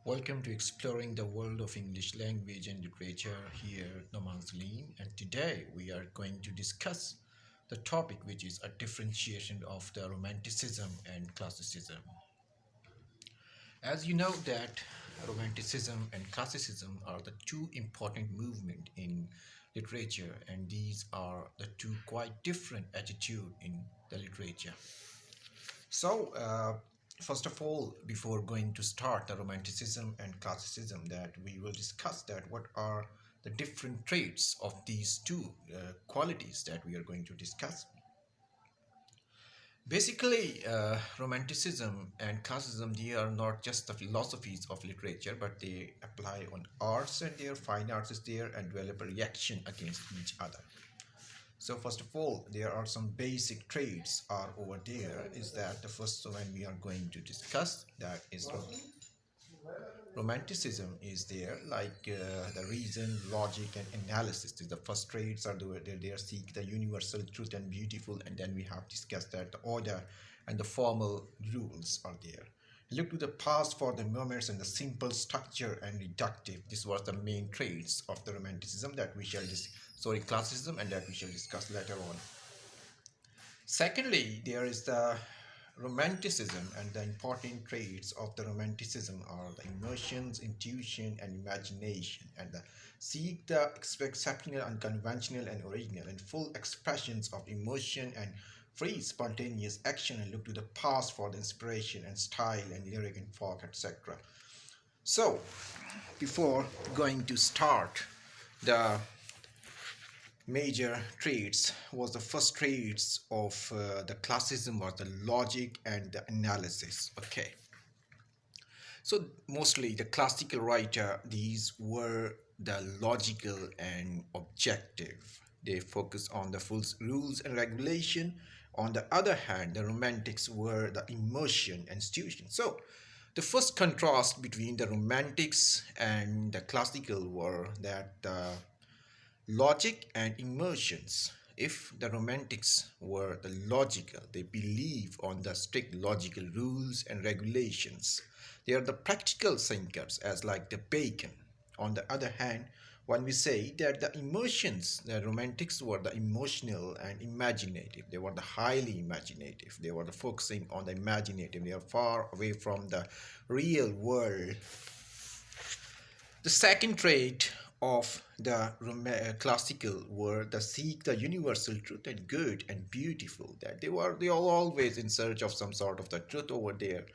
Welcome to Exploring the World of English Language and Literature here, Noman Salim, and today we are going to discuss the topic which is a differentiation of the Romanticism and Classicism. As you know that Romanticism and Classicism are the two important movements in literature, and these are the two quite different attitudes in the literature. So, first of all, before going to start the Romanticism and Classicism, that we will discuss that what are the different traits of these two qualities that we are going to discuss. Basically, Romanticism and Classicism, they are not just the philosophies of literature, but they apply on arts and their fine arts is there and develop a reaction against each other. So first of all, there are some basic traits are over there. Is that the first one we are going to discuss? That is romanticism is there, like the reason, logic, and analysis. The first traits are they seek the universal truth and beautiful, and then we have discussed that the order and the formal rules are there. Look to the past for the moments and the simple structure and reductive. This was the main traits of the romanticism that we shall classicism, and that we shall discuss later on. Secondly, there is the romanticism, and the important traits of the romanticism are the emotions, intuition, and imagination, and the seek the exceptional, unconventional, and original, and full expressions of emotion and free spontaneous action, and look to the past for the inspiration and style and lyric and folk, etc. So, before going to start the major traits was the first traits of the classicism was the logic and the analysis. Okay, so mostly the classical writer, these were the logical and objective. They focus on the full rules and regulation. On the other hand, the romantics were the emotion and institution. So the first contrast between the romantics and the classical were that logic and emotions. If the romantics were the logical, they believe on the strict logical rules and regulations. They are the practical thinkers, as like the Bacon. On the other hand, when we say that the emotions, the romantics were the emotional and imaginative, they were the highly imaginative, they were the focusing on the imaginative, they are far away from the real world. The second trait of the classical were the seek the universal truth and good and beautiful. That they are always in search of some sort of the truth over there.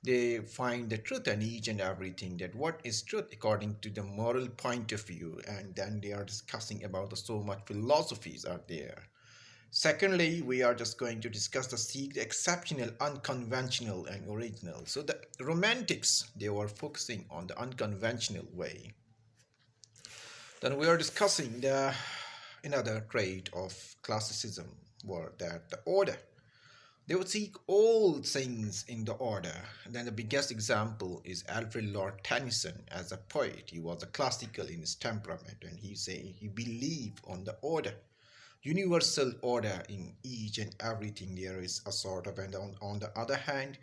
They find the truth in each and everything. That what is truth according to the moral point of view, and then they are discussing about the so much philosophies are there. Secondly, we are just going to discuss the seek the exceptional, unconventional, and original. So the romantics, they were focusing on the unconventional way. Then we are discussing the another trait of classicism were that the order. They would seek all things in the order. And then the biggest example is Alfred Lord Tennyson as a poet. He was a classical in his temperament, and he believed on the order, universal order in each and everything. There is a sort of, and on the other hand,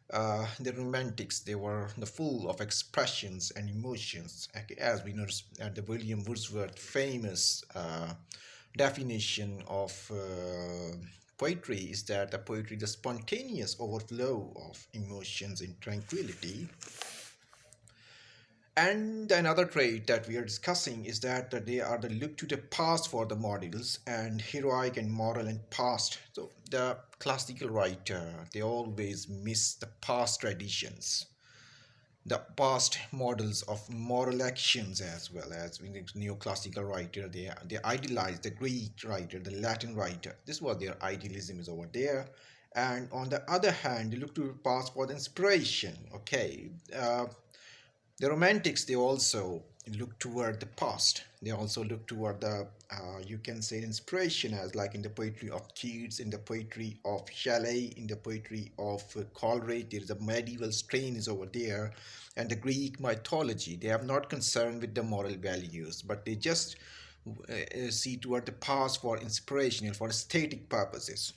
the romantics, they were the full of expressions and emotions, as we know the William Wordsworth famous definition of poetry is that the poetry the spontaneous overflow of emotions in tranquility. And another trait that we are discussing is that they are the look to the past for the models and heroic and moral and past. So the classical writer, they always miss the past traditions, the past models of moral actions, as well as in the neoclassical writer, they idealize the Greek writer, the Latin writer. This was their idealism is over there. And on the other hand, they look to the past for the inspiration. Okay, the romantics, they also look toward the past. They also look toward the you can say inspiration, as like in the poetry of Keats, in the poetry of Shelley, in the poetry of Coleridge. There is a medieval strain is over there, and the Greek mythology, they are not concerned with the moral values, but they just see toward the past for inspiration and for aesthetic purposes.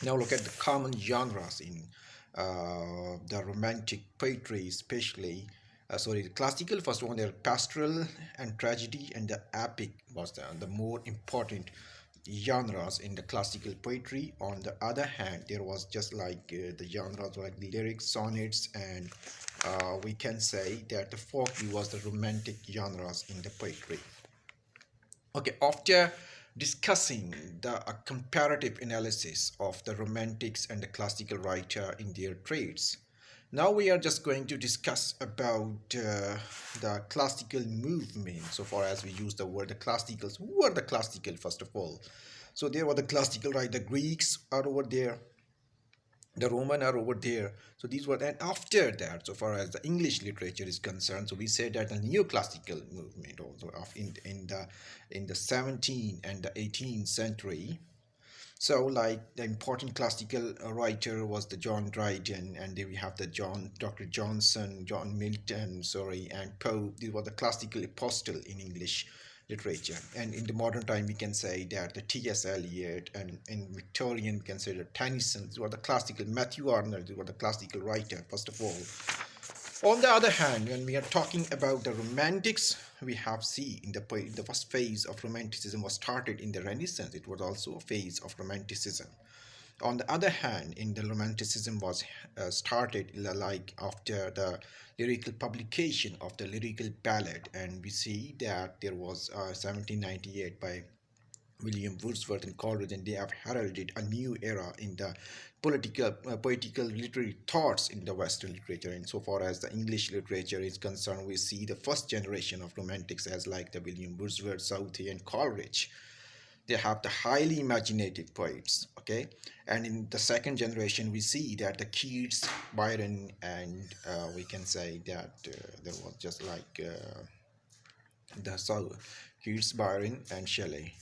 Now look at the common genres in the romantic poetry, especially. sorry, the classical first one, the pastoral and tragedy and the epic was the more important genres in the classical poetry. On the other hand, there was just like the genres like the lyrics, sonnets, and we can say that the folky was the romantic genres in the poetry. Okay, after discussing the comparative analysis of the romantics and the classical writer in their traits, now we are just going to discuss about the classical movement. So far as we use the word the classicals, who are the classical first of all? So there were the classical, right? The Greeks are over there, the Roman are over there. So these were, and after that, so far as the English literature is concerned, so we said that the neoclassical movement also of in the 17th and the 18th century. So like the important classical writer was the John Dryden, and then we have the Dr. Johnson, John Milton, sorry, and Poe. These were the classical apostle in English literature. And in the modern time, we can say that the T.S. Eliot, and in Victorian, we can say that Tennyson. These were the classical, Matthew Arnold. These were the classical writer, first of all. On the other hand, when we are talking about the romantics, we have seen in the first phase of romanticism was started in the Renaissance. It was also a phase of romanticism. On the other hand, in the romanticism was started like after the lyrical publication of the lyrical ballad, and we see that there was 1798 by William Wordsworth and Coleridge, and they have heralded a new era in the poetical, literary thoughts in the Western literature. And so far as the English literature is concerned, we see the first generation of romantics as like the William Wordsworth, Southey, and Coleridge. They have the highly imaginative poets, okay? And in the second generation, we see that the Keats, Byron, and we can say that there was just like the so Keats, Byron, and Shelley.